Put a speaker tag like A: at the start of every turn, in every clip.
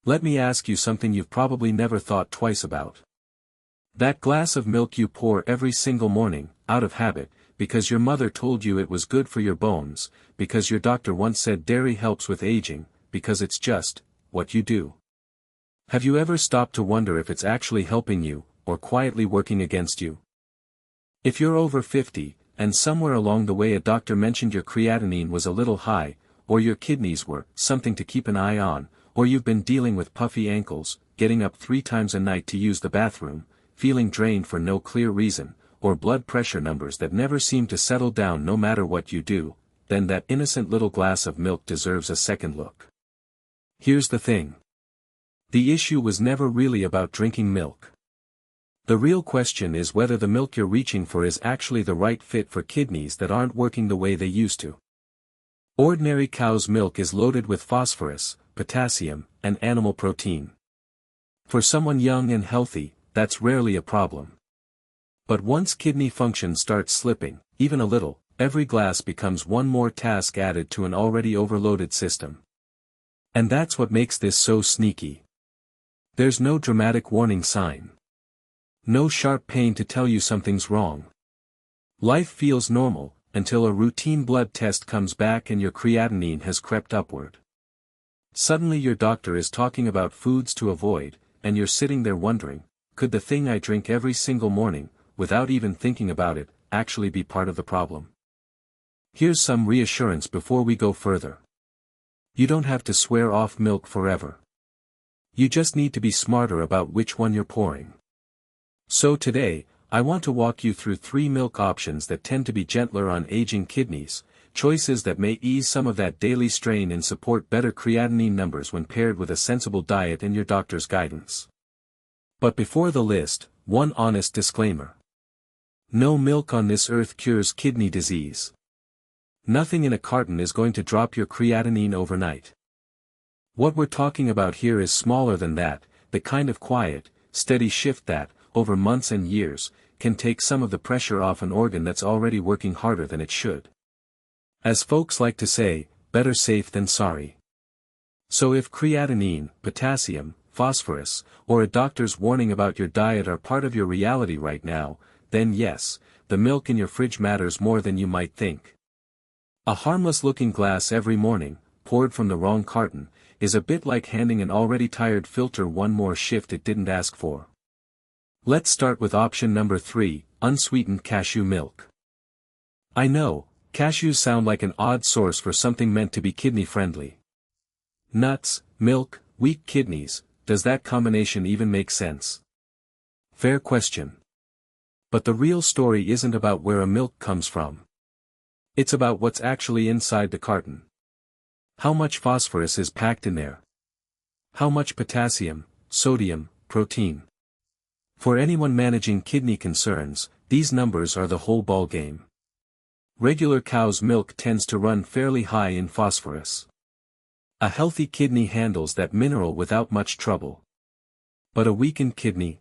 A: Let me ask you something you've probably never thought twice about. That glass of milk you pour every single morning, out of habit, because your mother told you it was good for your bones, because your doctor once said dairy helps with aging, because it's just what you do. Have you ever stopped to wonder if it's actually helping you, or quietly working against you? If you're over 50, and somewhere along the way a doctor mentioned your creatinine was a little high, or your kidneys were something to keep an eye on, or you've been dealing with puffy ankles, getting up 3 times a night to use the bathroom, feeling drained for no clear reason, or blood pressure numbers that never seem to settle down no matter what you do, then that innocent little glass of milk deserves a second look. Here's the thing. The issue was never really about drinking milk. The real question is whether the milk you're reaching for is actually the right fit for kidneys that aren't working the way they used to. Ordinary cow's milk is loaded with phosphorus, potassium, and animal protein. For someone young and healthy, that's rarely a problem. But once kidney function starts slipping, even a little, every glass becomes one more task added to an already overloaded system. And that's what makes this so sneaky. There's no dramatic warning sign. No sharp pain to tell you something's wrong. Life feels normal, until a routine blood test comes back and your creatinine has crept upward. Suddenly your doctor is talking about foods to avoid, and you're sitting there wondering, could the thing I drink every single morning, without even thinking about it, actually be part of the problem? Here's some reassurance before we go further. You don't have to swear off milk forever. You just need to be smarter about which one you're pouring. So today, I want to walk you through 3 milk options that tend to be gentler on aging kidneys, choices that may ease some of that daily strain and support better creatinine numbers when paired with a sensible diet and your doctor's guidance. But before the list, one honest disclaimer. No milk on this earth cures kidney disease. Nothing in a carton is going to drop your creatinine overnight. What we're talking about here is smaller than that, the kind of quiet, steady shift that, over months and years, can take some of the pressure off an organ that's already working harder than it should. As folks like to say, better safe than sorry. So if creatinine, potassium, phosphorus, or a doctor's warning about your diet are part of your reality right now, then yes, the milk in your fridge matters more than you might think. A harmless-looking glass every morning, poured from the wrong carton, is a bit like handing an already tired filter one more shift it didn't ask for. Let's start with option number 3, unsweetened cashew milk. I know, cashews sound like an odd source for something meant to be kidney-friendly. Nuts, milk, weak kidneys, does that combination even make sense? Fair question. But the real story isn't about where a milk comes from. It's about what's actually inside the carton. How much phosphorus is packed in there? How much potassium, sodium, protein? For anyone managing kidney concerns, these numbers are the whole ballgame. Regular cow's milk tends to run fairly high in phosphorus. A healthy kidney handles that mineral without much trouble. But a weakened kidney?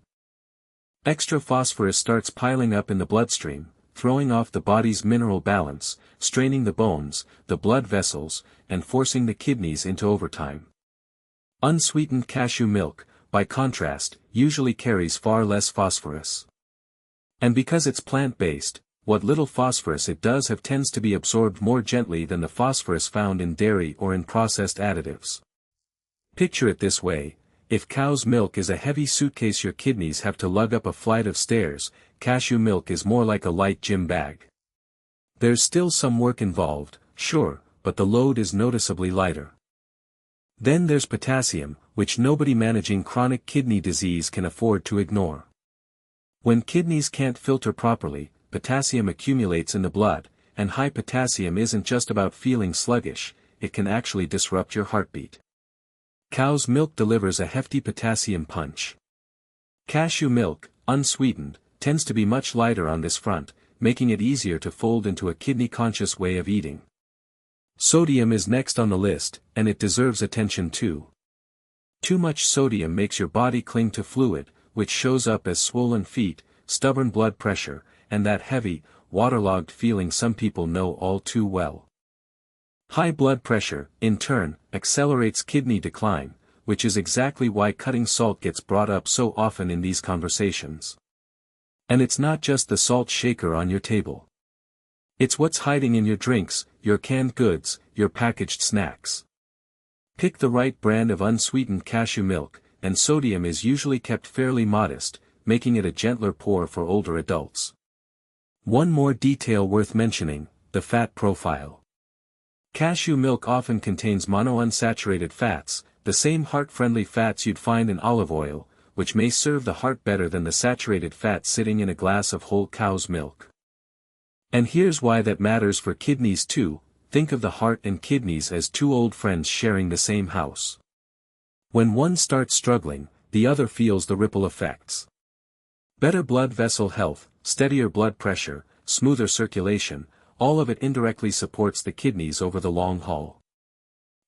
A: Extra phosphorus starts piling up in the bloodstream, throwing off the body's mineral balance, straining the bones, the blood vessels, and forcing the kidneys into overtime. Unsweetened cashew milk, by contrast, usually carries far less phosphorus. And because it's plant-based, what little phosphorus it does have tends to be absorbed more gently than the phosphorus found in dairy or in processed additives. Picture it this way, if cow's milk is a heavy suitcase your kidneys have to lug up a flight of stairs, cashew milk is more like a light gym bag. There's still some work involved, sure, but the load is noticeably lighter. Then there's potassium, which nobody managing chronic kidney disease can afford to ignore. When kidneys can't filter properly, potassium accumulates in the blood, and high potassium isn't just about feeling sluggish, it can actually disrupt your heartbeat. Cow's milk delivers a hefty potassium punch. Cashew milk, unsweetened, tends to be much lighter on this front, making it easier to fold into a kidney-conscious way of eating. Sodium is next on the list, and it deserves attention too. Too much sodium makes your body cling to fluid, which shows up as swollen feet, stubborn blood pressure, and that heavy, waterlogged feeling some people know all too well. High blood pressure, in turn, accelerates kidney decline, which is exactly why cutting salt gets brought up so often in these conversations. And it's not just the salt shaker on your table. It's what's hiding in your drinks, your canned goods, your packaged snacks. Pick the right brand of unsweetened cashew milk, and sodium is usually kept fairly modest, making it a gentler pour for older adults. One more detail worth mentioning, the fat profile. Cashew milk often contains monounsaturated fats, the same heart-friendly fats you'd find in olive oil, which may serve the heart better than the saturated fat sitting in a glass of whole cow's milk. And here's why that matters for kidneys too. Think of the heart and kidneys as two old friends sharing the same house. When one starts struggling, the other feels the ripple effects. Better blood vessel health, steadier blood pressure, smoother circulation, all of it indirectly supports the kidneys over the long haul.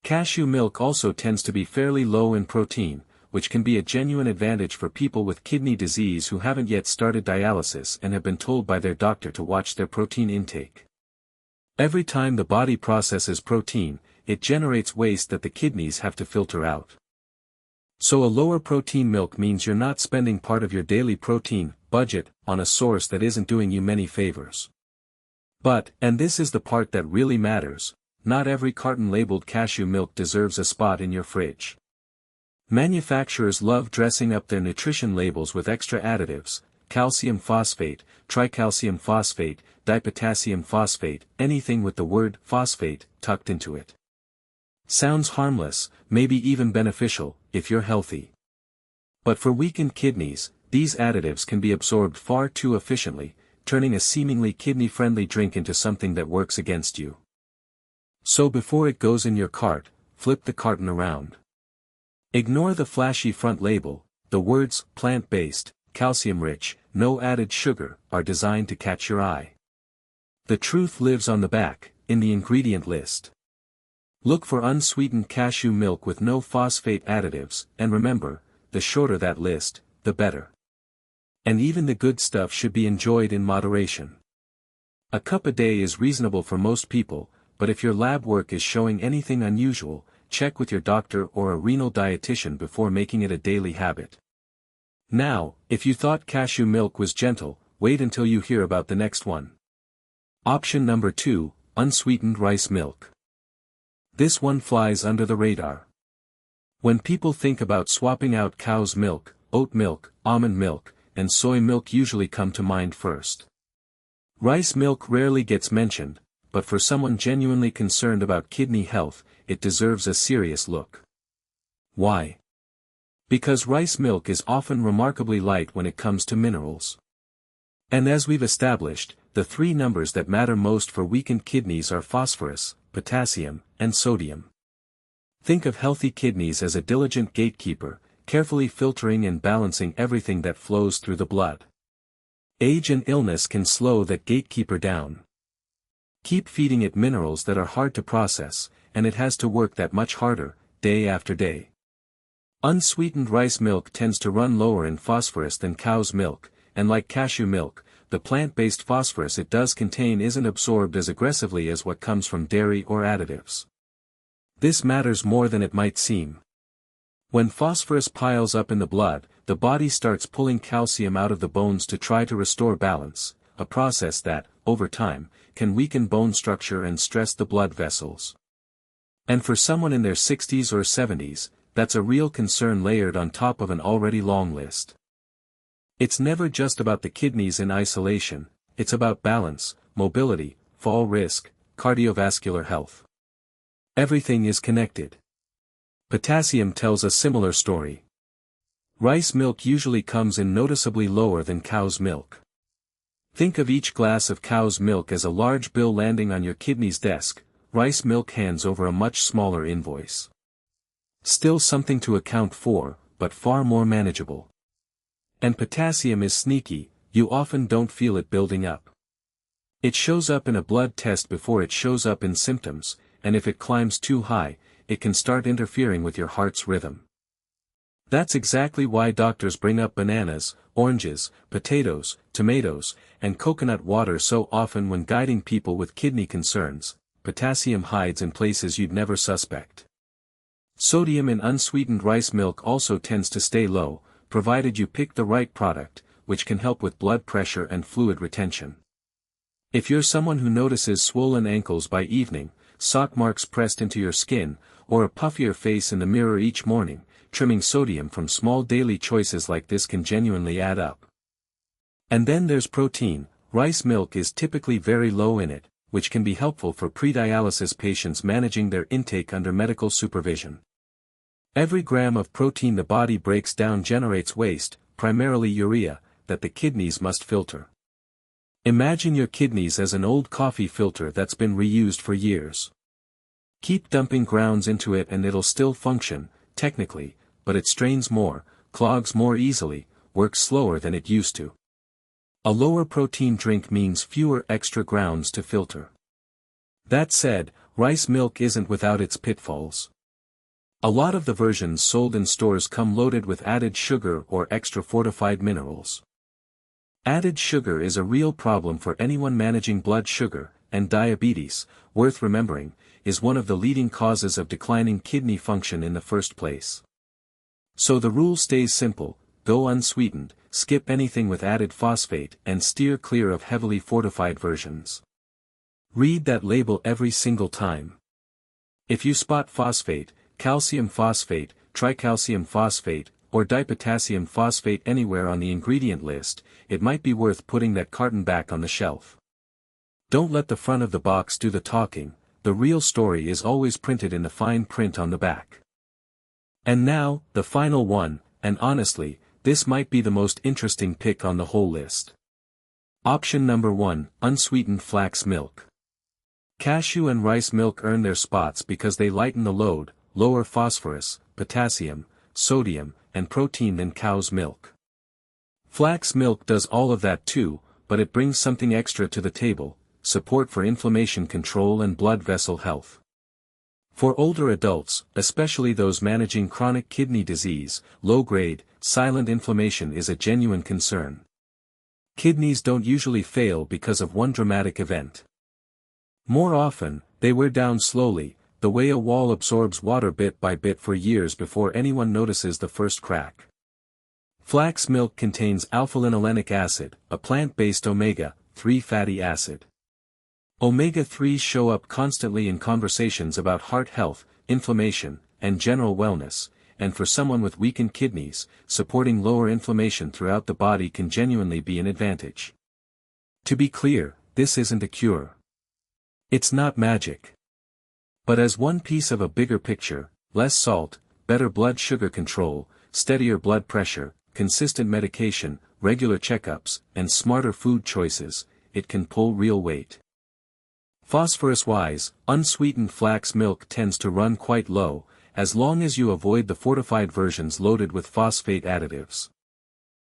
A: Cashew milk also tends to be fairly low in protein, which can be a genuine advantage for people with kidney disease who haven't yet started dialysis and have been told by their doctor to watch their protein intake. Every time the body processes protein, it generates waste that the kidneys have to filter out. So a lower protein milk means you're not spending part of your daily protein budget on a source that isn't doing you many favors. But, and this is the part that really matters, not every carton labeled cashew milk deserves a spot in your fridge. Manufacturers love dressing up their nutrition labels with extra additives, calcium phosphate, tricalcium phosphate, dipotassium phosphate, anything with the word phosphate tucked into it. Sounds harmless, maybe even beneficial, if you're healthy. But for weakened kidneys, these additives can be absorbed far too efficiently, turning a seemingly kidney-friendly drink into something that works against you. So before it goes in your cart, flip the carton around. Ignore the flashy front label. The words, plant-based, calcium-rich, no added sugar, are designed to catch your eye. The truth lives on the back, in the ingredient list. Look for unsweetened cashew milk with no phosphate additives, and remember, the shorter that list, the better. And even the good stuff should be enjoyed in moderation. A cup a day is reasonable for most people, but if your lab work is showing anything unusual, check with your doctor or a renal dietitian before making it a daily habit. Now, if you thought cashew milk was gentle, wait until you hear about the next one. Option number 2, unsweetened rice milk. This one flies under the radar. When people think about swapping out cow's milk, oat milk, almond milk, and soy milk usually come to mind first. Rice milk rarely gets mentioned, but for someone genuinely concerned about kidney health, it deserves a serious look. Why? Because rice milk is often remarkably light when it comes to minerals. And as we've established, the three numbers that matter most for weakened kidneys are phosphorus, potassium, and sodium. Think of healthy kidneys as a diligent gatekeeper, carefully filtering and balancing everything that flows through the blood. Age and illness can slow that gatekeeper down. Keep feeding it minerals that are hard to process, and it has to work that much harder, day after day. Unsweetened rice milk tends to run lower in phosphorus than cow's milk, and like cashew milk, the plant-based phosphorus it does contain isn't absorbed as aggressively as what comes from dairy or additives. This matters more than it might seem. When phosphorus piles up in the blood, the body starts pulling calcium out of the bones to try to restore balance, a process that, over time, can weaken bone structure and stress the blood vessels. And for someone in their 60s or 70s, that's a real concern layered on top of an already long list. It's never just about the kidneys in isolation, it's about balance, mobility, fall risk, cardiovascular health. Everything is connected. Potassium tells a similar story. Rice milk usually comes in noticeably lower than cow's milk. Think of each glass of cow's milk as a large bill landing on your kidney's desk. Rice milk hands over a much smaller invoice. Still something to account for, but far more manageable. And potassium is sneaky, you often don't feel it building up. It shows up in a blood test before it shows up in symptoms, and if it climbs too high, it can start interfering with your heart's rhythm. That's exactly why doctors bring up bananas, oranges, potatoes, tomatoes, and coconut water so often when guiding people with kidney concerns. Potassium hides in places you'd never suspect. Sodium in unsweetened rice milk also tends to stay low, provided you pick the right product, which can help with blood pressure and fluid retention. If you're someone who notices swollen ankles by evening, sock marks pressed into your skin, or a puffier face in the mirror each morning, trimming sodium from small daily choices like this can genuinely add up. And then there's protein. Rice milk is typically very low in it, which can be helpful for pre-dialysis patients managing their intake under medical supervision. Every gram of protein the body breaks down generates waste, primarily urea, that the kidneys must filter. Imagine your kidneys as an old coffee filter that's been reused for years. Keep dumping grounds into it and it'll still function, technically, but it strains more, clogs more easily, works slower than it used to. A lower protein drink means fewer extra grounds to filter. That said, rice milk isn't without its pitfalls. A lot of the versions sold in stores come loaded with added sugar or extra fortified minerals. Added sugar is a real problem for anyone managing blood sugar, and diabetes, worth remembering, is one of the leading causes of declining kidney function in the first place. So the rule stays simple: go unsweetened, skip anything with added phosphate, and steer clear of heavily fortified versions. Read that label every single time. If you spot phosphate, calcium phosphate, tricalcium phosphate, or dipotassium phosphate anywhere on the ingredient list, it might be worth putting that carton back on the shelf. Don't let the front of the box do the talking, the real story is always printed in the fine print on the back. And now, the final one, and honestly, this might be the most interesting pick on the whole list. Option number 1, unsweetened flax milk. Cashew and rice milk earn their spots because they lighten the load, lower phosphorus, potassium, sodium, and protein than cow's milk. Flax milk does all of that too, but it brings something extra to the table: support for inflammation control and blood vessel health. For older adults, especially those managing chronic kidney disease, low-grade, silent inflammation is a genuine concern. Kidneys don't usually fail because of one dramatic event. More often, they wear down slowly, the way a wall absorbs water bit by bit for years before anyone notices the first crack. Flax milk contains alpha-linolenic acid, a plant-based omega-3 fatty acid. Omega-3s show up constantly in conversations about heart health, inflammation, and general wellness, and for someone with weakened kidneys, supporting lower inflammation throughout the body can genuinely be an advantage. To be clear, this isn't a cure. It's not magic. But as one piece of a bigger picture: less salt, better blood sugar control, steadier blood pressure, consistent medication, regular checkups, and smarter food choices, it can pull real weight. Phosphorus-wise, unsweetened flax milk tends to run quite low, as long as you avoid the fortified versions loaded with phosphate additives.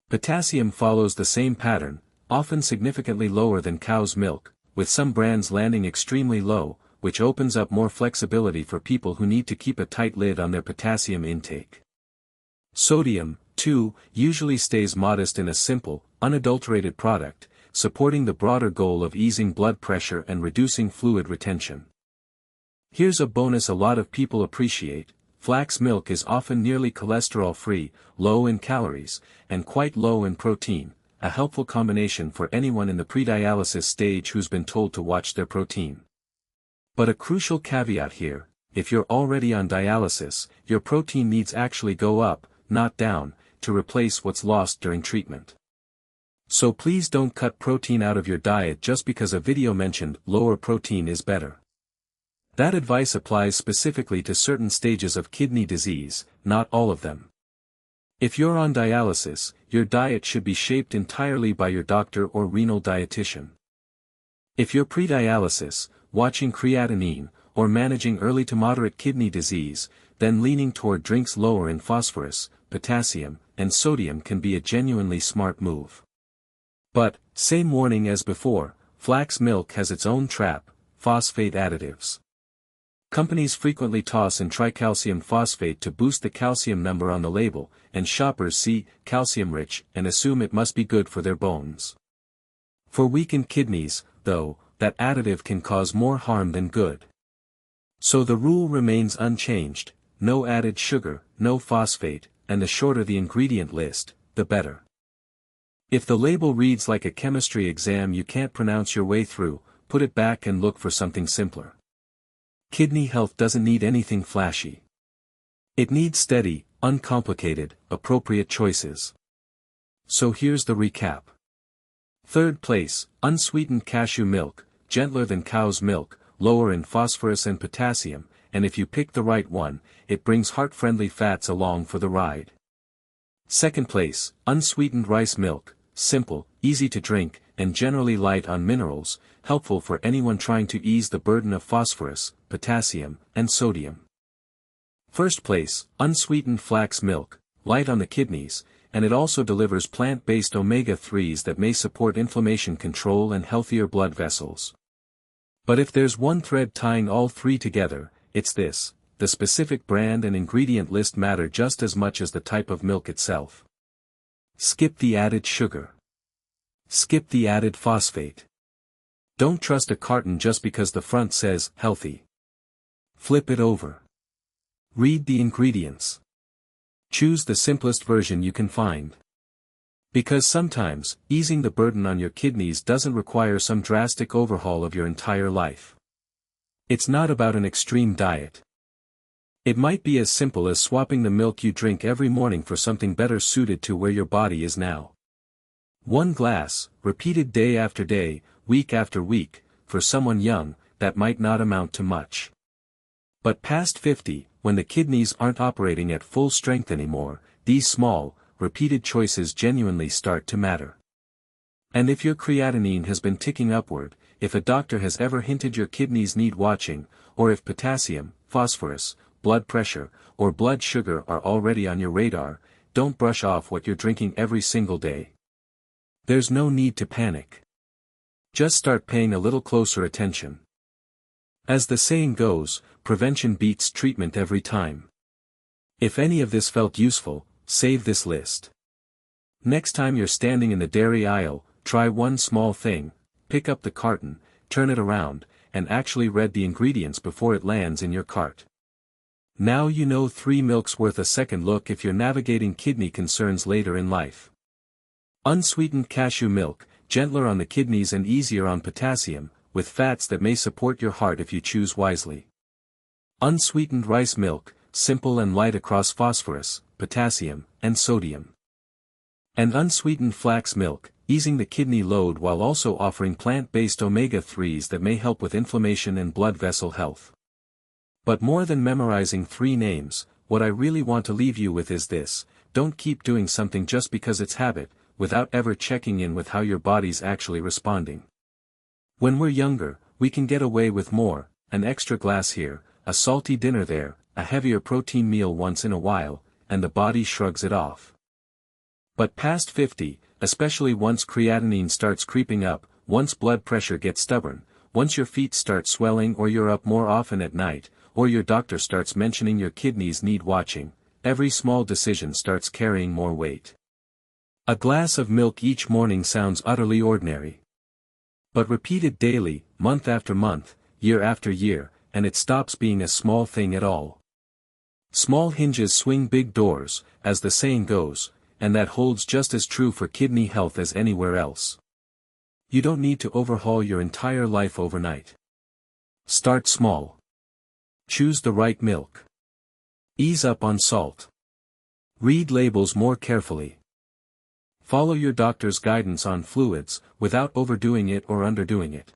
A: Potassium follows the same pattern, often significantly lower than cow's milk, with some brands landing extremely low, which opens up more flexibility for people who need to keep a tight lid on their potassium intake. Sodium, too, usually stays modest in a simple, unadulterated product, supporting the broader goal of easing blood pressure and reducing fluid retention. Here's a bonus a lot of people appreciate: flax milk is often nearly cholesterol-free, low in calories, and quite low in protein, a helpful combination for anyone in the pre-dialysis stage who's been told to watch their protein. But a crucial caveat here: if you're already on dialysis, your protein needs actually go up, not down, to replace what's lost during treatment. So please don't cut protein out of your diet just because a video mentioned lower protein is better. That advice applies specifically to certain stages of kidney disease, not all of them. If you're on dialysis, your diet should be shaped entirely by your doctor or renal dietitian. If you're pre-dialysis, watching creatinine, or managing early to moderate kidney disease, then leaning toward drinks lower in phosphorus, potassium, and sodium can be a genuinely smart move. But, same warning as before, flax milk has its own trap: phosphate additives. Companies frequently toss in tricalcium phosphate to boost the calcium number on the label, and shoppers see calcium-rich and assume it must be good for their bones. For weakened kidneys, though, that additive can cause more harm than good. So the rule remains unchanged: no added sugar, no phosphate, and the shorter the ingredient list, the better. If the label reads like a chemistry exam you can't pronounce your way through, put it back and look for something simpler. Kidney health doesn't need anything flashy. It needs steady, uncomplicated, appropriate choices. So here's the recap. Third place, unsweetened cashew milk, gentler than cow's milk, lower in phosphorus and potassium, and if you pick the right one, it brings heart-friendly fats along for the ride. Second place, unsweetened rice milk, simple, easy to drink, and generally light on minerals, helpful for anyone trying to ease the burden of phosphorus, potassium, and sodium. First place, unsweetened flax milk, light on the kidneys, and it also delivers plant-based omega-3s that may support inflammation control and healthier blood vessels. But if there's one thread tying all three together, it's this: the specific brand and ingredient list matter just as much as the type of milk itself. Skip the added sugar. Skip the added phosphate. Don't trust a carton just because the front says healthy. Flip it over. Read the ingredients. Choose the simplest version you can find. Because sometimes, easing the burden on your kidneys doesn't require some drastic overhaul of your entire life. It's not about an extreme diet. It might be as simple as swapping the milk you drink every morning for something better suited to where your body is now. One glass, repeated day after day, week after week, for someone young, that might not amount to much. But past 50, when the kidneys aren't operating at full strength anymore, these small, repeated choices genuinely start to matter. And if your creatinine has been ticking upward, if a doctor has ever hinted your kidneys need watching, or if potassium, phosphorus, blood pressure, or blood sugar are already on your radar, don't brush off what you're drinking every single day. There's no need to panic. Just start paying a little closer attention. As the saying goes, prevention beats treatment every time. If any of this felt useful, save this list. Next time you're standing in the dairy aisle, try one small thing: pick up the carton, turn it around, and actually read the ingredients before it lands in your cart. Now you know 3 milks worth a second look if you're navigating kidney concerns later in life. Unsweetened cashew milk, gentler on the kidneys and easier on potassium, with fats that may support your heart if you choose wisely. Unsweetened rice milk, simple and light across phosphorus, potassium, and sodium. And unsweetened flax milk, easing the kidney load while also offering plant-based omega-3s that may help with inflammation and blood vessel health. But more than memorizing 3 names, what I really want to leave you with is this: don't keep doing something just because it's habit, without ever checking in with how your body's actually responding. When we're younger, we can get away with more: an extra glass here, a salty dinner there, a heavier protein meal once in a while, and the body shrugs it off. But past 50, especially once creatinine starts creeping up, once blood pressure gets stubborn, once your feet start swelling or you're up more often at night, or your doctor starts mentioning your kidneys need watching, every small decision starts carrying more weight. A glass of milk each morning sounds utterly ordinary. But repeated daily, month after month, year after year, and it stops being a small thing at all. Small hinges swing big doors, as the saying goes, and that holds just as true for kidney health as anywhere else. You don't need to overhaul your entire life overnight. Start small. Choose the right milk. Ease up on salt. Read labels more carefully. Follow your doctor's guidance on fluids, without overdoing it or underdoing it.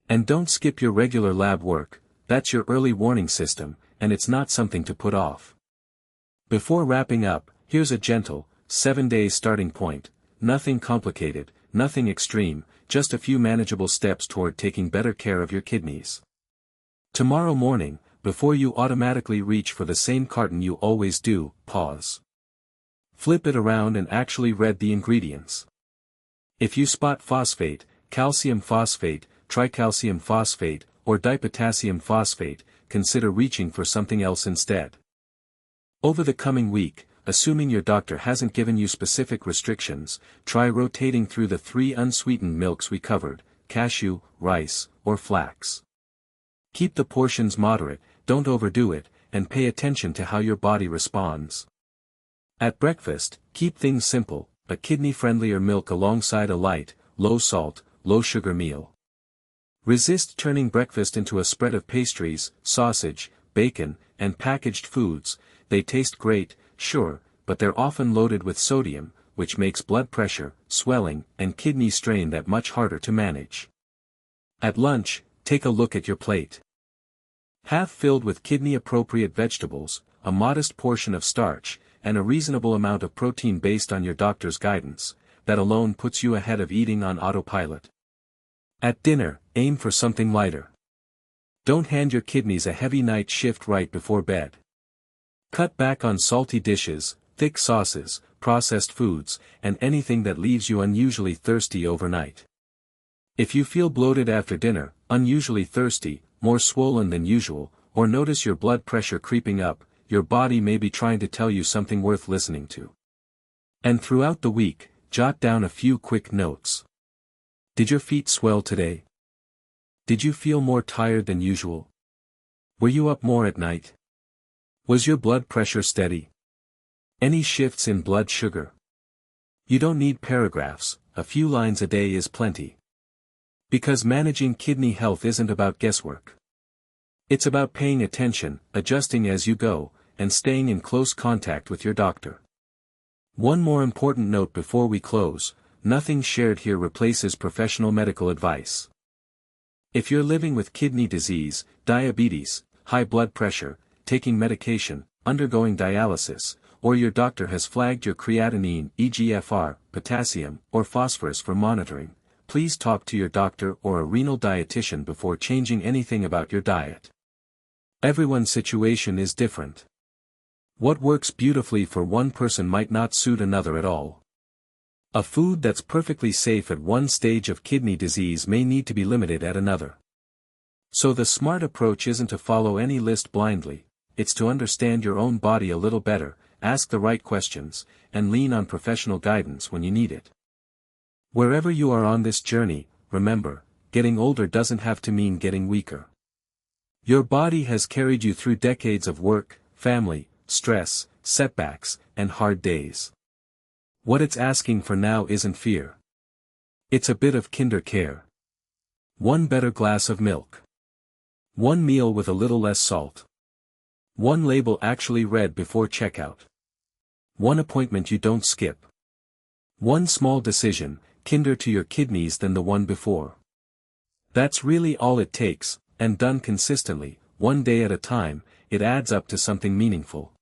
A: And don't skip your regular lab work. That's your early warning system, and it's not something to put off. Before wrapping up, here's a gentle, 7-day starting point: nothing complicated, nothing extreme, just a few manageable steps toward taking better care of your kidneys. Tomorrow morning, before you automatically reach for the same carton you always do, pause. Flip it around and actually read the ingredients. If you spot phosphate, calcium phosphate, tricalcium phosphate, or dipotassium phosphate, consider reaching for something else instead. Over the coming week, assuming your doctor hasn't given you specific restrictions, try rotating through the 3 unsweetened milks we covered: cashew, rice, or flax. Keep the portions moderate, don't overdo it, and pay attention to how your body responds. At breakfast, keep things simple, a kidney-friendlier milk alongside a light, low-salt, low-sugar meal. Resist turning breakfast into a spread of pastries, sausage, bacon, and packaged foods. They taste great, sure, but they're often loaded with sodium, which makes blood pressure, swelling, and kidney strain that much harder to manage. At lunch, take a look at your plate. Half filled with kidney-appropriate vegetables, a modest portion of starch, and a reasonable amount of protein based on your doctor's guidance, that alone puts you ahead of eating on autopilot. At dinner, aim for something lighter. Don't hand your kidneys a heavy night shift right before bed. Cut back on salty dishes, thick sauces, processed foods, and anything that leaves you unusually thirsty overnight. If you feel bloated after dinner, unusually thirsty, more swollen than usual, or notice your blood pressure creeping up, your body may be trying to tell you something worth listening to. And throughout the week, jot down a few quick notes. Did your feet swell today? Did you feel more tired than usual? Were you up more at night? Was your blood pressure steady? Any shifts in blood sugar? You don't need paragraphs, a few lines a day is plenty. Because managing kidney health isn't about guesswork. It's about paying attention, adjusting as you go, and staying in close contact with your doctor. One more important note before we close: nothing shared here replaces professional medical advice. If you're living with kidney disease, diabetes, high blood pressure, taking medication, undergoing dialysis, or your doctor has flagged your creatinine, eGFR, potassium, or phosphorus for monitoring, please talk to your doctor or a renal dietitian before changing anything about your diet. Everyone's situation is different. What works beautifully for one person might not suit another at all. A food that's perfectly safe at one stage of kidney disease may need to be limited at another. So the smart approach isn't to follow any list blindly, it's to understand your own body a little better, ask the right questions, and lean on professional guidance when you need it. Wherever you are on this journey, remember, getting older doesn't have to mean getting weaker. Your body has carried you through decades of work, family, stress, setbacks, and hard days. What it's asking for now isn't fear. It's a bit of kinder care. One better glass of milk. One meal with a little less salt. One label actually read before checkout. One appointment you don't skip. One small decision, kinder to your kidneys than the one before. That's really all it takes, and done consistently, one day at a time, it adds up to something meaningful.